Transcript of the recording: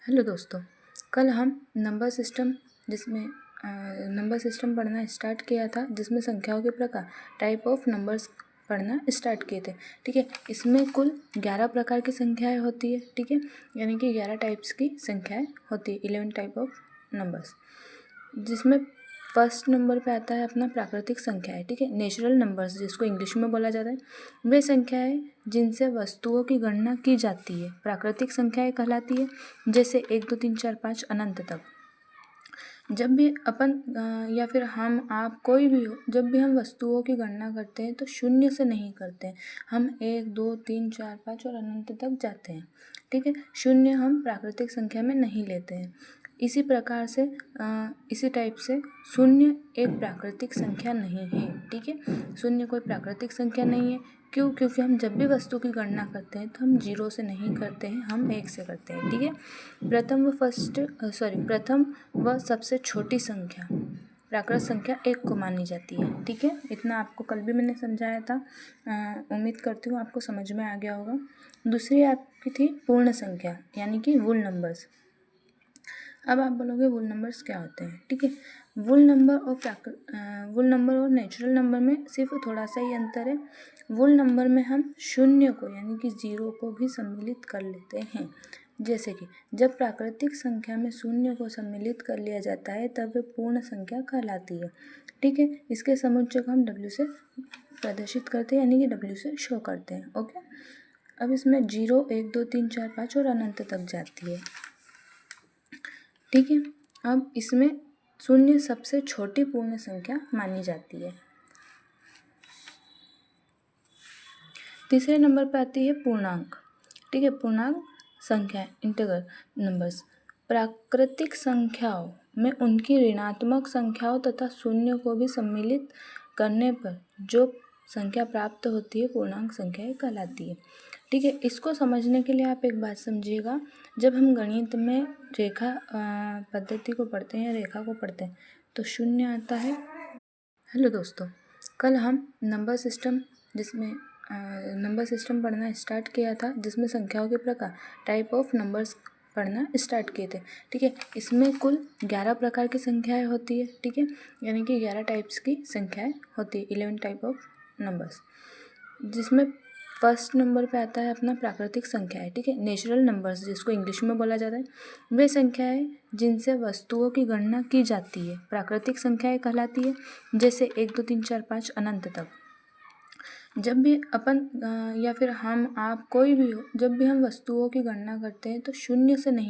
Hello दोस्तों, कल हम नंबर सिस्टम पढ़ना स्टार्ट किया था, जिसमें संख्याओं के प्रकार टाइप ऑफ नंबर्स पढ़ना स्टार्ट किए थे। ठीक है, इसमें कुल 11 प्रकार की संख्याएं होती है। ठीक है, यानी कि 11 टाइप्स की संख्याएं होती है, 11 टाइप ऑफ नंबर्स, जिसमें फर्स्ट नंबर पे आता है अपना प्राकृतिक संख्याएं। ठीक है, नेचुरल नंबर्स जिसको इंग्लिश में बोला जाता है, वे संख्याएं जिनसे वस्तुओं की गणना की जाती है प्राकृतिक संख्याएं कहलाती है। जैसे 1 2 3 4 5 अनंत तक। जब भी अपन या फिर हम आप कोई भी हो, जब भी हम वस्तुओं की गणना करते हैं तो शून्य से नहीं करते हैं, हम 1 2 3 4 5 और अनंत तक जाते हैं। ठीक है, शून्य हम प्राकृतिक संख्या में नहीं लेते हैं। इसी प्रकार से इसी टाइप से शून्य एक प्राकृतिक संख्या नहीं है। ठीक है, शून्य कोई प्राकृतिक संख्या नहीं है। क्यों? क्योंकि हम जब भी वस्तु की गणना करते हैं तो हम 0 से नहीं करते हैं, हम 1 से करते हैं। ठीक है, प्रथम व सबसे छोटी संख्या प्राकृत संख्या 1 को मानी जाती है। ठीक है, इतना आपको कल भी मैंने समझाया था। उम्मीद करती हूँ आपको समझ में आ गया होगा। दूसरी आपकी थी पूर्ण संख्या, यानी कि वुल नंबर्स। अब आप बोलोगे वुल नंबर्स क्या होते हैं। ठीक है, वुल नंबर और नेचुरल नंबर में सिर्फ थोड़ा सा ही अंतर है। वुल नंबर में हम शून्य को यानी कि 0 को भी सम्मिलित कर लेते हैं। जैसे कि जब प्राकृतिक संख्या में शून्य को सम्मिलित कर लिया जाता है तब वे पूर्ण संख्या कहलाती है। ठीक है, इसके समुच्चय को हम W से प्रदर्शित करते हैं, यानी कि W से शो करते हैं। ओके, अब इसमें 0 1 2 3 4 5 और अनंत तक जाती है। ठीक है, अब इसमें शून्य सबसे छोटी पूर्ण संख्या मानी जाती है। तीसरे नंबर पर आती है पूर्णांक। ठीक है, पूर्णांक संख्या इंटीजर नंबर्स प्राकृतिक संख्याओं में उनकी ऋणात्मक संख्याओं तथा शून्य को भी सम्मिलित करने पर जो संख्या प्राप्त होती है पूर्णांक संख्याएं कहलाती है। ठीक है, इसको समझने के लिए आप एक बात समझिएगा। जब हम गणित में रेखा पद्धति को पढ़ते हैं या रेखा को पढ़ते हैं तो शून्य आता है। हेलो दोस्तों, कल हम नंबर सिस्टम पढ़ना स्टार्ट किया था, जिसमें संख्याओं के प्रकार टाइप ऑफ नंबर्स पढ़ना स्टार्ट किए थे। ठीक है, इसमें कुल 11 प्रकार की संख्याएं होती है। ठीक है, यानी कि 11 टाइप्स की संख्याएं होती है, 11 टाइप ऑफ नंबर्स, जिसमें फर्स्ट नंबर पे आता है अपना प्राकृतिक संख्याएं। ठीक है, नेचुरल नंबर्स जिसको इंग्लिश में बोला जाता है, वे संख्याएं जिनसे वस्तुओं की गणना की जाती है प्राकृतिक संख्याएं कहलाती है। जैसे 1 2 3 4 5 अनंत तक। जब भी अपन या फिर हम आप कोई भी हो, जब भी हम वस्तुओं की गणना करते हैं तो शून्य से नहीं